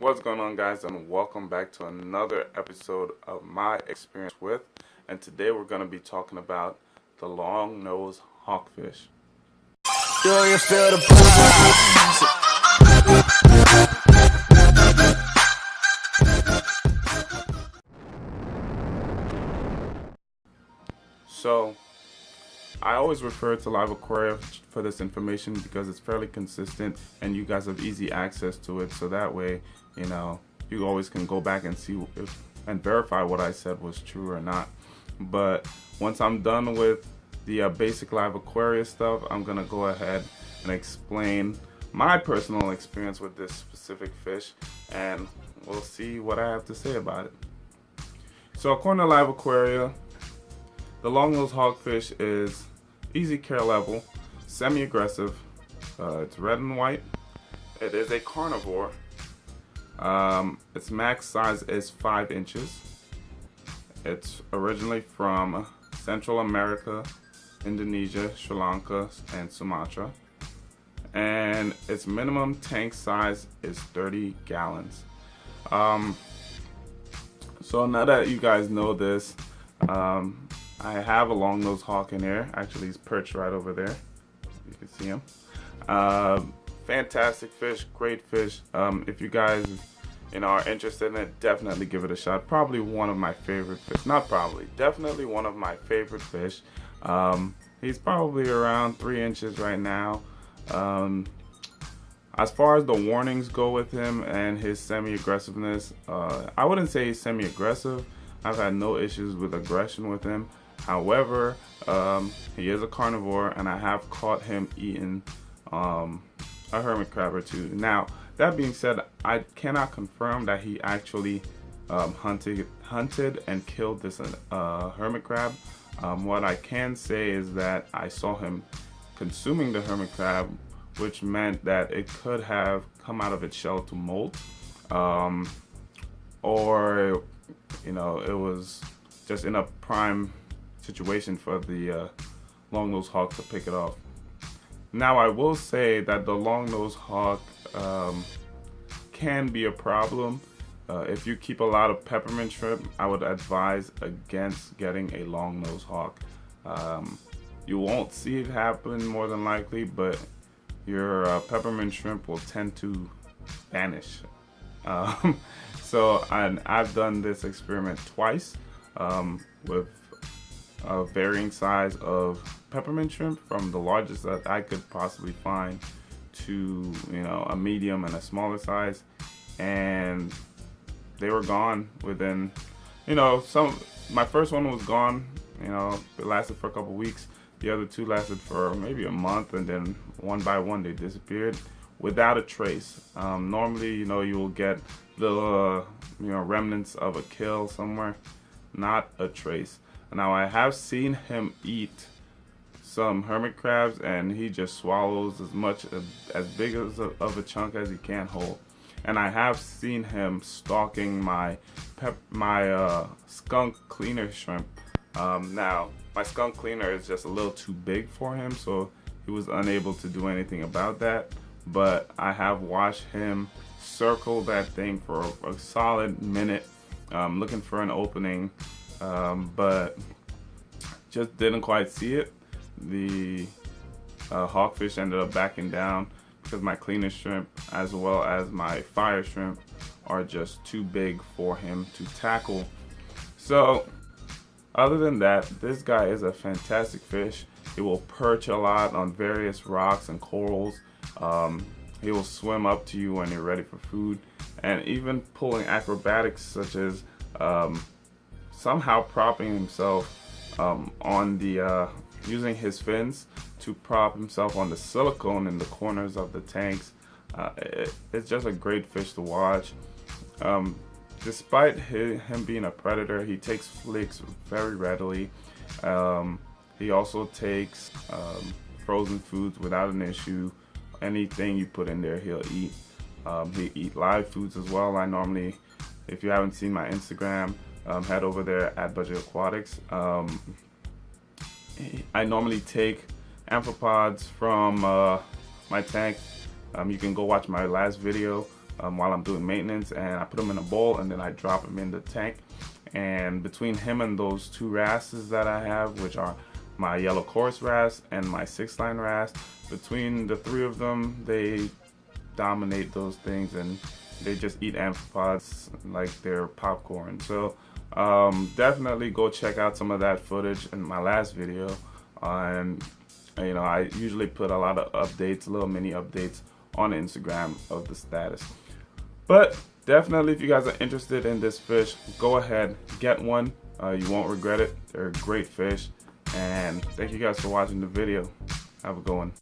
What's going on, guys, and welcome back to another episode of my experience with, and today we're going to be talking about the long-nosed hawkfish. Do you feel the vibes? So I always refer to Live Aquaria for this information because it's fairly consistent and you guys have easy access to it, so that way, you always can go back and see and verify what I said was true or not. But once I'm done with the basic Live Aquaria stuff, I'm gonna go ahead and explain my personal experience with this specific fish, and we'll see what I have to say about it. So according to Live Aquaria, the long-nosed hawkfish is easy care level, semi-aggressive. It's red and white. It is a carnivore. Its max size is 5 inches. It's originally from Central America, Indonesia, Sri Lanka, and Sumatra. And its minimum tank size is 30 gallons. So now that you guys know this, I have a long-nosed hawk in here. Actually, he's perched right over there. You can see him. Fantastic fish, great fish. If you guys, are interested in it, definitely give it a shot. Probably one of my favorite fish. Not probably, definitely one of my favorite fish. He's probably around 3 inches right now. As far as the warnings go with him and his semi-aggressiveness, I wouldn't say he's semi-aggressive. I've had no issues with aggression with him. However, he is a carnivore, and I have caught him eating a hermit crab or two. Now, that being said, I cannot confirm that he actually hunted and killed this hermit crab. What I can say is that I saw him consuming the hermit crab, which meant that it could have come out of its shell to molt, or it was just in a prime situation for the long-nosed hawk to pick it off. Now, I will say that the long-nosed hawk can be a problem. If you keep a lot of peppermint shrimp, I would advise against getting a long-nosed hawk. You won't see it happen more than likely, but your peppermint shrimp will tend to vanish. So I've done this experiment twice with a varying size of peppermint shrimp, from the largest that I could possibly find to a medium and a smaller size, and they were gone within my first one was gone. It lasted for a couple weeks. The other two lasted for maybe a month, and then one by one they disappeared without a trace. Normally, you will get the remnants of a kill somewhere, not a trace. Now, I have seen him eat some hermit crabs, and he just swallows as big of a chunk as he can hold. And I have seen him stalking my skunk cleaner shrimp. Now, my skunk cleaner is just a little too big for him, so he was unable to do anything about that. But I have watched him circle that thing for a solid minute, looking for an opening, but just didn't quite see it. The hawkfish ended up backing down because my cleaner shrimp as well as my fire shrimp are just too big for him to tackle. So other than that, this guy is a fantastic fish. He will perch a lot on various rocks and corals. He will swim up to you when you're ready for food, and even pulling acrobatics such as somehow propping himself on the using his fins to prop himself on the silicone in the corners of the tanks. It's just a great fish to watch. Despite him being a predator, he takes flicks very readily. He also takes frozen foods without an issue. Anything you put in there, he'll eat. He eat live foods as well. I normally, if you haven't seen my Instagram, head over there at Budget Aquatics. I normally take amphipods from my tank. You can go watch my last video while I'm doing maintenance, and I put them in a bowl and then I drop them in the tank. And between him and those two wrasses that I have, which are my yellow chorus wrasse and my 6-line wrasse, between the three of them, they dominate those things and they just eat amphipods like they're popcorn. So definitely go check out some of that footage in my last video. And you know, I usually put a lot of updates, little mini updates on Instagram of the status. But definitely, if you guys are interested in this fish, go ahead, get one. You won't regret it. They're great fish. And thank you guys for watching the video. Have a good one.